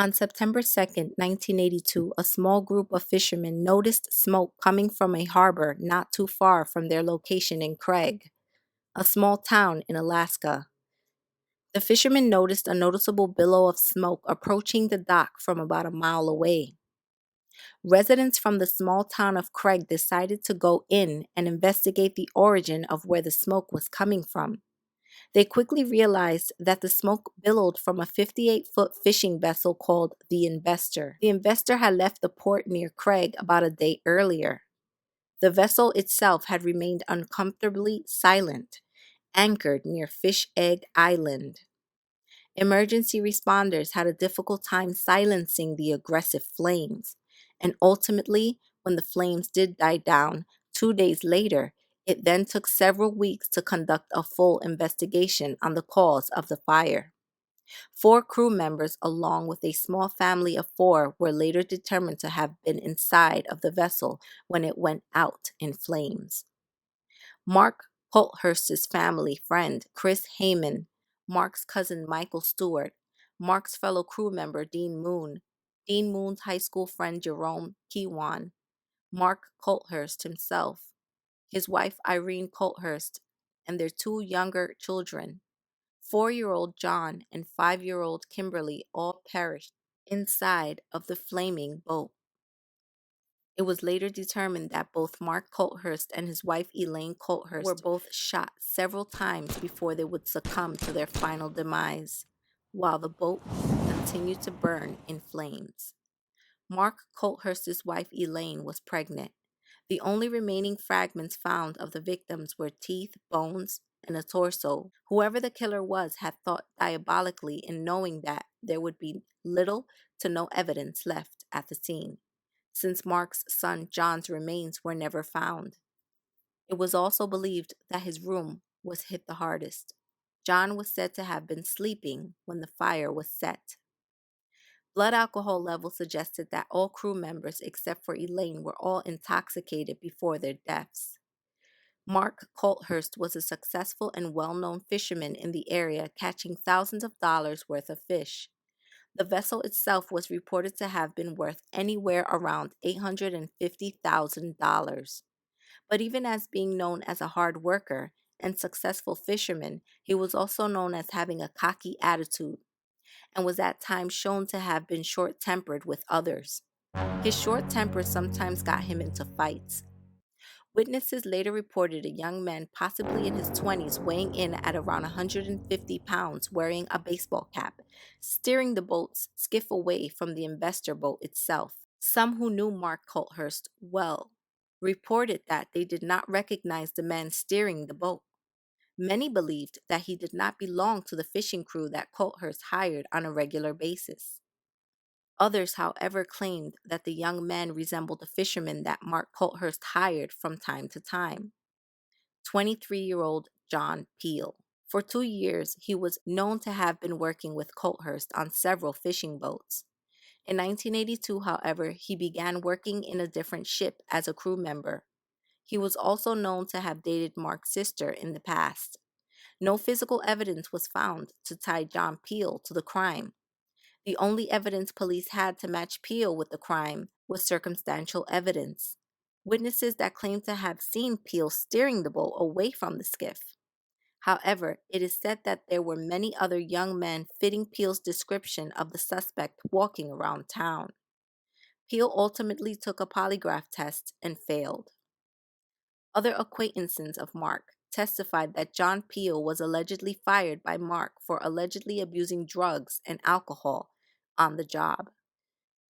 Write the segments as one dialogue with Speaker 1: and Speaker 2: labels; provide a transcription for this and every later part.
Speaker 1: On September 2nd, 1982, a small group of fishermen noticed smoke coming from a harbor not too far from their location in Craig, a small town in Alaska. The fishermen noticed a noticeable billow of smoke approaching the dock from about a mile away. Residents from the small town of Craig decided to go in and investigate the origin of where the smoke was coming from. They quickly realized that the smoke billowed from a 58-foot fishing vessel called the Investor. The Investor had left the port near Craig about a day earlier. The vessel itself had remained uncomfortably silent, anchored near Fish Egg Island. Emergency responders had a difficult time silencing the aggressive flames, and ultimately, when the flames did die down 2 days later, it then took several weeks to conduct a full investigation on the cause of the fire. 4 crew members, along with a small family of 4, were later determined to have been inside of the vessel when it went out in flames. Mark Culthurst's family friend, Chris Heyman, Mark's cousin Michael Stewart, Mark's fellow crew member Dean Moon's high school friend Jerome Kewan, Mark Culthurst himself, his wife Irene Culthurst, and their 2 younger children, 4-year-old John and 5-year-old Kimberly, all perished inside of the flaming boat. It was later determined that both Mark Culthurst and his wife Elaine Culthurst were both shot several times before they would succumb to their final demise, while the boat continued to burn in flames. Mark Culthurst's wife Elaine was pregnant. The only remaining fragments found of the victims were teeth, bones, and a torso. Whoever the killer was had thought diabolically in knowing that there would be little to no evidence left at the scene, since Mark's son John's remains were never found. It was also believed that his room was hit the hardest. John was said to have been sleeping when the fire was set. Blood alcohol levels suggested that all crew members except for Elaine were all intoxicated before their deaths. Mark Culthurst was a successful and well-known fisherman in the area, catching thousands of dollars worth of fish. The vessel itself was reported to have been worth anywhere around $850,000. But even as being known as a hard worker and successful fisherman, he was also known as having a cocky attitude and was at times shown to have been short-tempered with others. His short temper sometimes got him into fights. Witnesses later reported a young man, possibly in his 20s, weighing in at around 150 pounds, wearing a baseball cap, steering the boat's skiff away from the Investor boat itself. Some who knew Mark Culthurst well reported that they did not recognize the man steering the boat. Many believed that he did not belong to the fishing crew that Culthurst hired on a regular basis. Others, however, claimed that the young man resembled the fisherman that Mark Culthurst hired from time to time, 23-year-old John Peel. For 2 years, he was known to have been working with Culthurst on several fishing boats. In 1982, however, he began working in a different ship as a crew member. He was also known to have dated Mark's sister in the past. No physical evidence was found to tie John Peel to the crime. The only evidence police had to match Peel with the crime was circumstantial evidence. Witnesses that claimed to have seen Peel steering the boat away from the skiff. However, it is said that there were many other young men fitting Peel's description of the suspect walking around town. Peel ultimately took a polygraph test and failed. Other acquaintances of Mark testified that John Peel was allegedly fired by Mark for allegedly abusing drugs and alcohol on the job.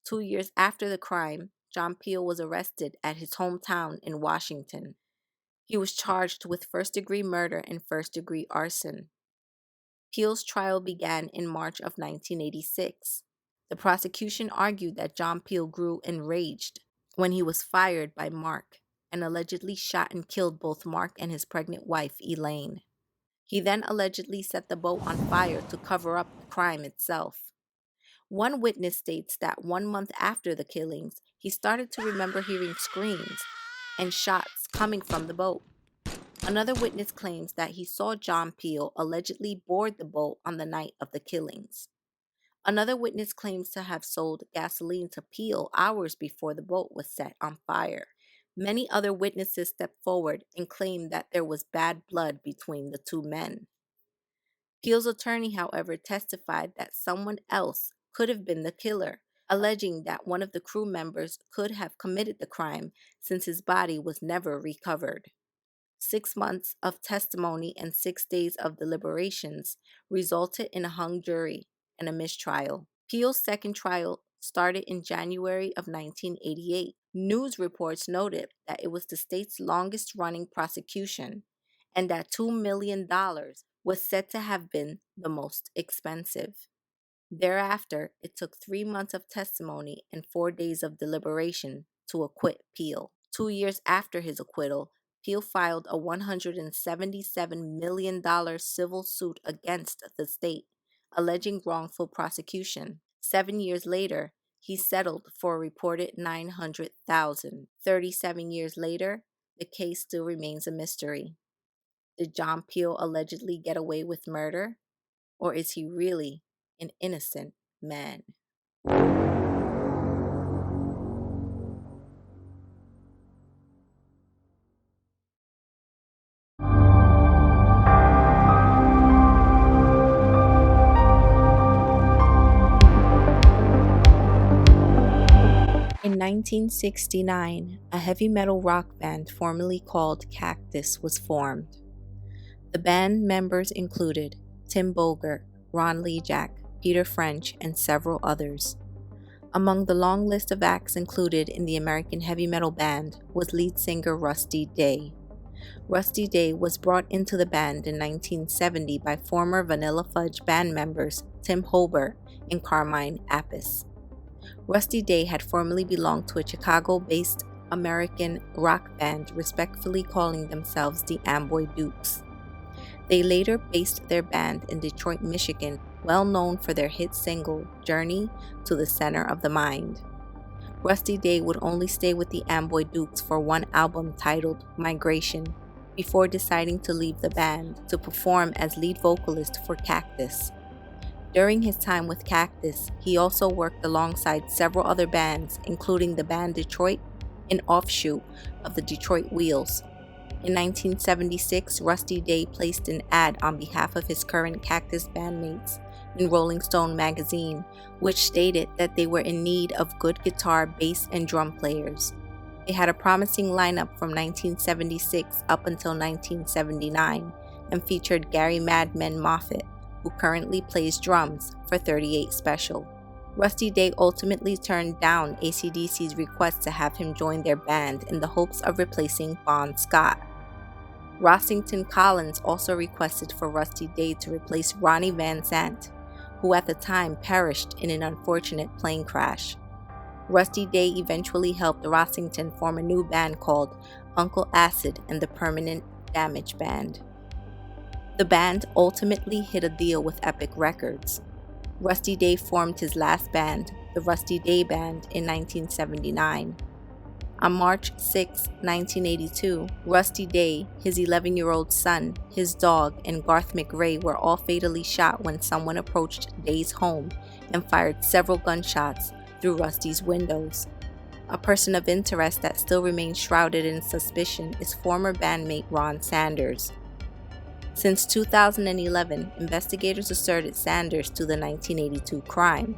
Speaker 1: 2 years after the crime, John Peel was arrested at his hometown in Washington. He was charged with first-degree murder and first-degree arson. Peel's trial began in March of 1986. The prosecution argued that John Peel grew enraged when he was fired by Mark and allegedly shot and killed both Mark and his pregnant wife, Elaine. He then allegedly set the boat on fire to cover up the crime itself. One witness states that 1 month after the killings, he started to remember hearing screams and shots coming from the boat. Another witness claims that he saw John Peel allegedly board the boat on the night of the killings. Another witness claims to have sold gasoline to Peel hours before the boat was set on fire. Many other witnesses stepped forward and claimed that there was bad blood between the two men. Peel's attorney, however, testified that someone else could have been the killer, alleging that one of the crew members could have committed the crime since his body was never recovered. 6 months of testimony and 6 days of deliberations resulted in a hung jury and a mistrial. Peel's second trial started in January of 1988. News reports noted that it was the state's longest running prosecution and that $2 million was said to have been the most expensive. Thereafter, it took 3 months of testimony and 4 days of deliberation to acquit Peel. 2 years after his acquittal, Peel filed a $177 million civil suit against the state, alleging wrongful prosecution. 7 years later, he settled for a reported $900,000. 37 years later, the case still remains a mystery. Did John Peel allegedly get away with murder? Or is he really an innocent man? In 1969, a heavy metal rock band formerly called Cactus was formed. The band members included Tim Bogert, Ron Lejack, Peter French, and several others. Among the long list of acts included in the American heavy metal band was lead singer Rusty Day. Rusty Day was brought into the band in 1970 by former Vanilla Fudge band members Tim Hobert and Carmine Appice. Rusty Day had formerly belonged to a Chicago-based American rock band, respectfully calling themselves the Amboy Dukes. They later based their band in Detroit, Michigan, well known for their hit single, Journey to the Center of the Mind. Rusty Day would only stay with the Amboy Dukes for one album titled Migration, before deciding to leave the band to perform as lead vocalist for Cactus. During his time with Cactus, he also worked alongside several other bands, including the band Detroit, an offshoot of the Detroit Wheels. In 1976, Rusty Day placed an ad on behalf of his current Cactus bandmates in Rolling Stone magazine, which stated that they were in need of good guitar, bass, and drum players. They had a promising lineup from 1976 up until 1979 and featured Gary Madman Moffett, who currently plays drums for 38 Special. Rusty Day ultimately turned down AC/DC's request to have him join their band in the hopes of replacing Bon Scott. Rossington Collins also requested for Rusty Day to replace Ronnie Van Zant, who at the time perished in an unfortunate plane crash. Rusty Day eventually helped Rossington form a new band called Uncle Acid and the Permanent Damage Band. The band ultimately hit a deal with Epic Records. Rusty Day formed his last band, the Rusty Day Band, in 1979. On March 6, 1982, Rusty Day, his 11-year-old son, his dog, and Garth McRae were all fatally shot when someone approached Day's home and fired several gunshots through Rusty's windows. A person of interest that still remains shrouded in suspicion is former bandmate Ron Sanders. Since 2011, investigators asserted Sanders to the 1982 crime.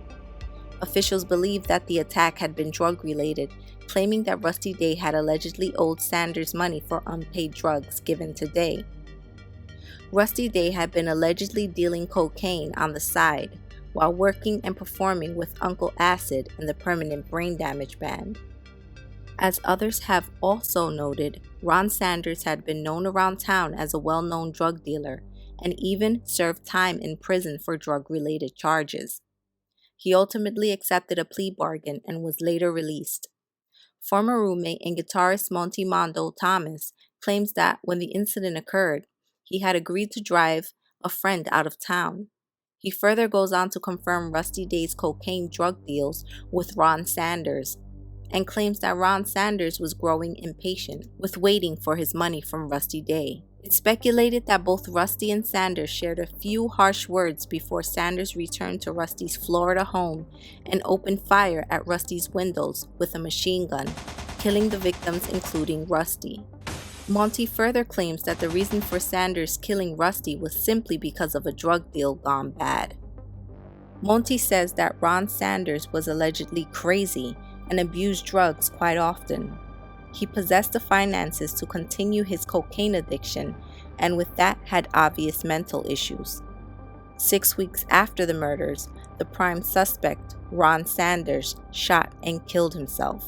Speaker 1: Officials believed that the attack had been drug-related, claiming that Rusty Day had allegedly owed Sanders money for unpaid drugs given to Day. Rusty Day had been allegedly dealing cocaine on the side while working and performing with Uncle Acid and the Permanent Brain Damage Band. As others have also noted, Ron Sanders had been known around town as a well-known drug dealer and even served time in prison for drug-related charges. He ultimately accepted a plea bargain and was later released. Former roommate and guitarist Monty Mondo Thomas claims that when the incident occurred, he had agreed to drive a friend out of town. He further goes on to confirm Rusty Day's cocaine drug deals with Ron Sanders and claims that Ron Sanders was growing impatient with waiting for his money from Rusty Day. It's speculated that both Rusty and Sanders shared a few harsh words before Sanders returned to Rusty's Florida home and opened fire at Rusty's windows with a machine gun, killing the victims including Rusty. Monty further claims that the reason for Sanders killing Rusty was simply because of a drug deal gone bad. Monty says that Ron Sanders was allegedly crazy and abused drugs quite often. He possessed the finances to continue his cocaine addiction and with that had obvious mental issues. 6 weeks after the murders, the prime suspect, Ron Sanders, shot and killed himself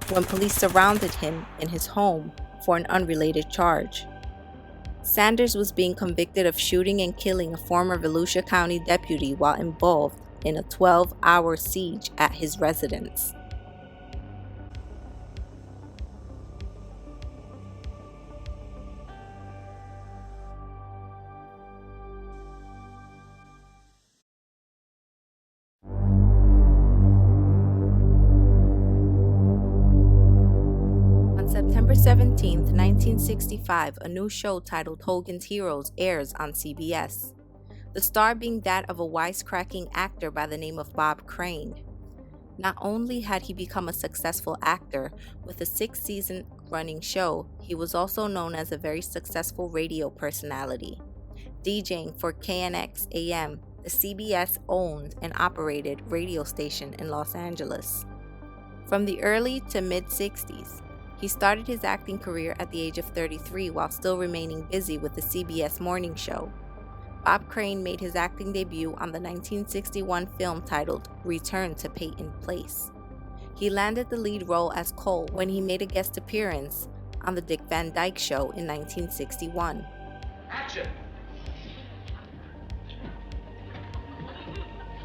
Speaker 1: when police surrounded him in his home for an unrelated charge. Sanders was being convicted of shooting and killing a former Volusia County deputy while involved in a 12-hour siege at his residence. On September 17, 1965, a new show titled Hogan's Heroes airs on CBS, the star being that of a wisecracking actor by the name of Bob Crane. Not only had he become a successful actor with a 6-season running show, he was also known as a very successful radio personality, DJing for KNX AM, the CBS-owned and operated radio station in Los Angeles. From the early to mid-60s, he started his acting career at the age of 33 while still remaining busy with the CBS morning show. Bob Crane made his acting debut on the 1961 film titled Return to Peyton Place. He landed the lead role as Cole when he made a guest appearance on The Dick Van Dyke Show in 1961.
Speaker 2: Action!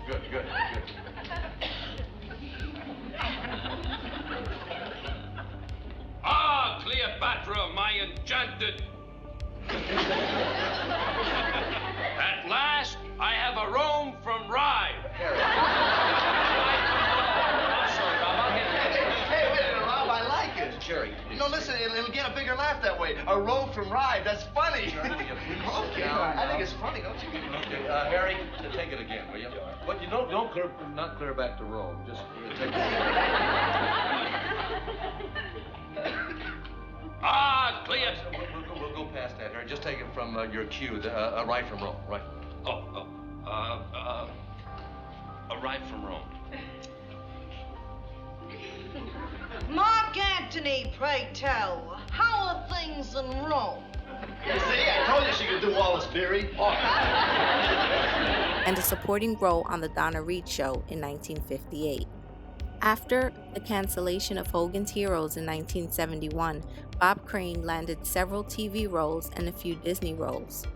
Speaker 2: Good.
Speaker 3: Ah, Cleopatra, my enchanted. At last, I have a roam from Rye.
Speaker 2: I'm sorry, Rob. I'll get it.
Speaker 4: Hey, wait a minute, Rob. I like it.
Speaker 2: Jerry.
Speaker 4: No, listen, it'll get a bigger laugh that way. A roll from Ride. That's funny.
Speaker 2: Jerry, will you please sit
Speaker 4: Okay,
Speaker 2: down
Speaker 4: I
Speaker 2: now?
Speaker 4: think it's funny, don't you?
Speaker 2: Okay, Harry, take it again, will you? But you don't not clear back to Rome. Just take it.
Speaker 3: Ah, Cleopatra.
Speaker 2: We'll go past that, Harry. Just take it from your cue, right from Rome, right?
Speaker 3: A ride from Rome.
Speaker 5: Mark Antony, pray tell, how are things in Rome?
Speaker 4: You see, I told you she could do Wallace Beery.
Speaker 1: And a supporting role on The Donna Reed Show in 1958. After the cancellation of Hogan's Heroes in 1971, Bob Crane landed several TV roles and a few Disney roles.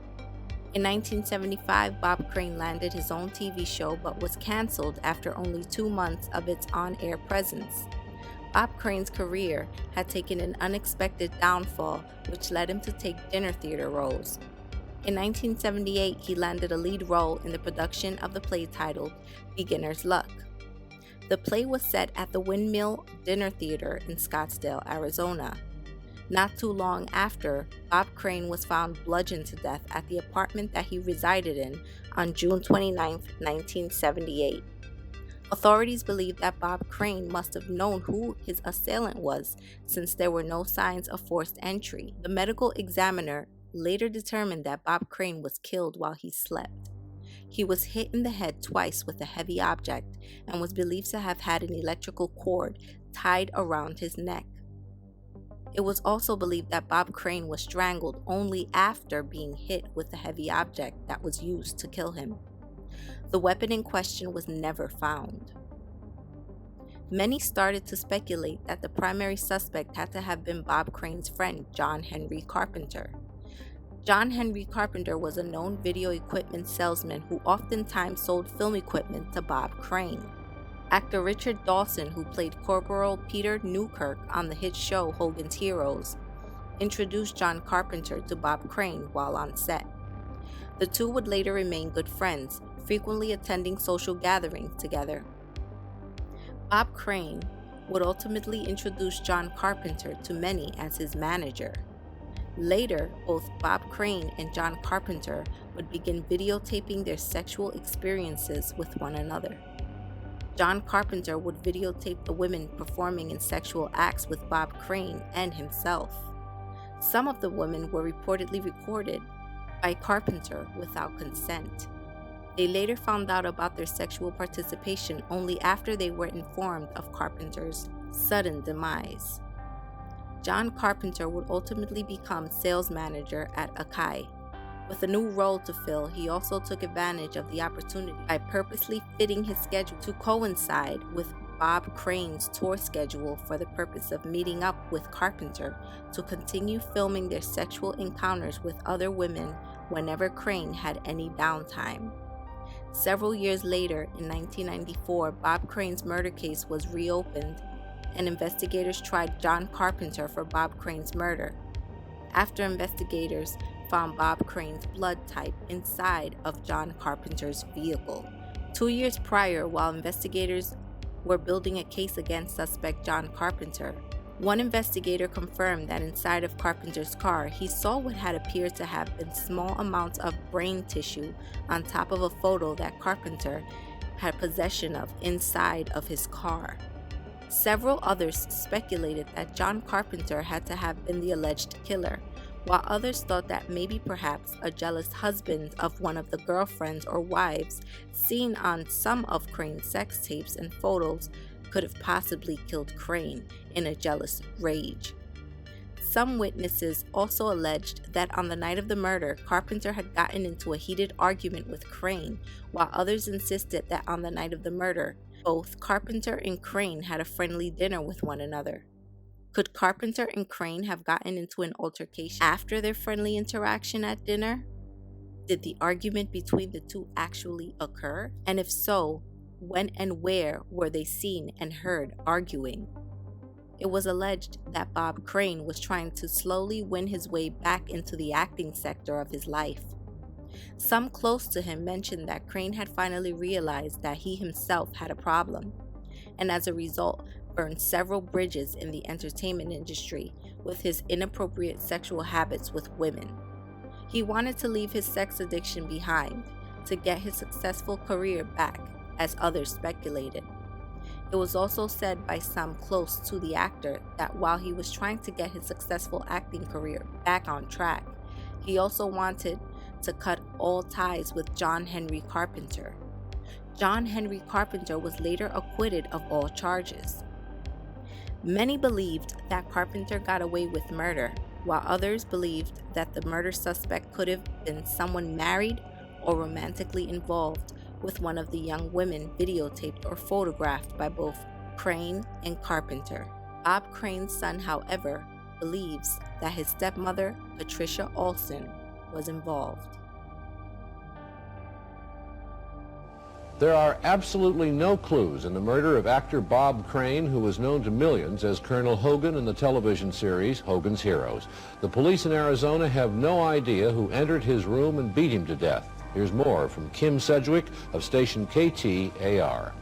Speaker 1: In 1975, Bob Crane landed his own TV show but was canceled after only 2 months of its on-air presence. Bob Crane's career had taken an unexpected downfall, which led him to take dinner theater roles. In 1978, he landed a lead role in the production of the play titled Beginner's Luck. The play was set at the Windmill Dinner Theater in Scottsdale, Arizona. Not too long after, Bob Crane was found bludgeoned to death at the apartment that he resided in on June 29, 1978. Authorities believe that Bob Crane must have known who his assailant was since there were no signs of forced entry. The medical examiner later determined that Bob Crane was killed while he slept. He was hit in the head twice with a heavy object and was believed to have had an electrical cord tied around his neck. It was also believed that Bob Crane was strangled only after being hit with a heavy object that was used to kill him. The weapon in question was never found. Many started to speculate that the primary suspect had to have been Bob Crane's friend, John Henry Carpenter. John Henry Carpenter was a known video equipment salesman who oftentimes sold film equipment to Bob Crane. Actor Richard Dawson, who played Corporal Peter Newkirk on the hit show Hogan's Heroes, introduced John Carpenter to Bob Crane while on set. The two would later remain good friends, frequently attending social gatherings together. Bob Crane would ultimately introduce John Carpenter to many as his manager. Later, both Bob Crane and John Carpenter would begin videotaping their sexual experiences with one another. John Carpenter would videotape the women performing in sexual acts with Bob Crane and himself. Some of the women were reportedly recorded by Carpenter without consent. They later found out about their sexual participation only after they were informed of Carpenter's sudden demise. John Carpenter would ultimately become sales manager at Acquittals. With a new role to fill, he also took advantage of the opportunity by purposely fitting his schedule to coincide with Bob Crane's tour schedule for the purpose of meeting up with Carpenter to continue filming their sexual encounters with other women whenever Crane had any downtime. Several years later, in 1994, Bob Crane's murder case was reopened, and investigators tried John Carpenter for Bob Crane's murder. After investigators found Bob Crane's blood type inside of John Carpenter's vehicle. 2 years prior, while investigators were building a case against suspect John Carpenter, one investigator confirmed that inside of Carpenter's car, he saw what had appeared to have been small amounts of brain tissue on top of a photo that Carpenter had possession of inside of his car. Several others speculated that John Carpenter had to have been the alleged killer, while others thought that maybe perhaps a jealous husband of one of the girlfriends or wives seen on some of Crane's sex tapes and photos could have possibly killed Crane in a jealous rage. Some witnesses also alleged that on the night of the murder, Carpenter had gotten into a heated argument with Crane, while others insisted that on the night of the murder, both Carpenter and Crane had a friendly dinner with one another. Could Carpenter and Crane have gotten into an altercation after their friendly interaction at dinner? Did the argument between the two actually occur? And if so, when and where were they seen and heard arguing? It was alleged that Bob Crane was trying to slowly win his way back into the acting sector of his life. Some close to him mentioned that Crane had finally realized that he himself had a problem, and as a result, burned several bridges in the entertainment industry with his inappropriate sexual habits with women. He wanted to leave his sex addiction behind to get his successful career back, as others speculated. It was also said by some close to the actor that while he was trying to get his successful acting career back on track, he also wanted to cut all ties with John Henry Carpenter. John Henry Carpenter was later acquitted of all charges. Many believed that Carpenter got away with murder, while others believed that the murder suspect could have been someone married or romantically involved with one of the young women videotaped or photographed by both Crane and Carpenter. Bob Crane's son, however, believes that his stepmother, Patricia Olson, was involved.
Speaker 6: There are absolutely no clues in the murder of actor Bob Crane, who was known to millions as Colonel Hogan in the television series Hogan's Heroes. The police in Arizona have no idea who entered his room and beat him to death. Here's more from Kim Sedgwick of station KTAR.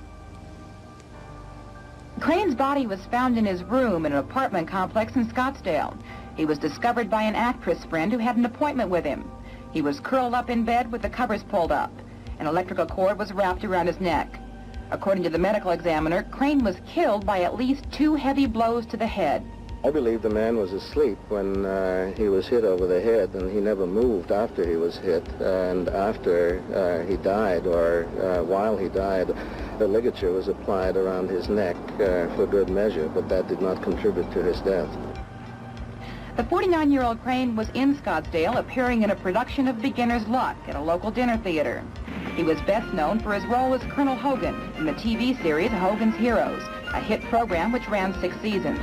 Speaker 7: Crane's body was found in his room in an apartment complex in Scottsdale. He was discovered by an actress friend who had an appointment with him. He was curled up in bed with the covers pulled up. An electrical cord was wrapped around his neck. According to the medical examiner, Crane was killed by at least 2 heavy blows to the head.
Speaker 8: I believe the man was asleep when he was hit over the head, and he never moved after he was hit. And after he died, or while he died, the ligature was applied around his neck for good measure, but that did not contribute to his death.
Speaker 7: The 49-year-old Crane was in Scottsdale appearing in a production of Beginner's Luck at a local dinner theater. He was best known for his role as Colonel Hogan in the TV series Hogan's Heroes, a hit program which ran 6 seasons.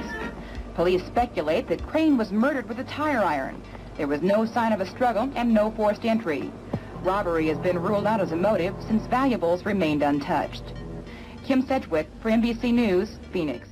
Speaker 7: Police speculate that Crane was murdered with a tire iron. There was no sign of a struggle and no forced entry. Robbery has been ruled out as a motive since valuables remained untouched. Kim Sedgwick for NBC News, Phoenix.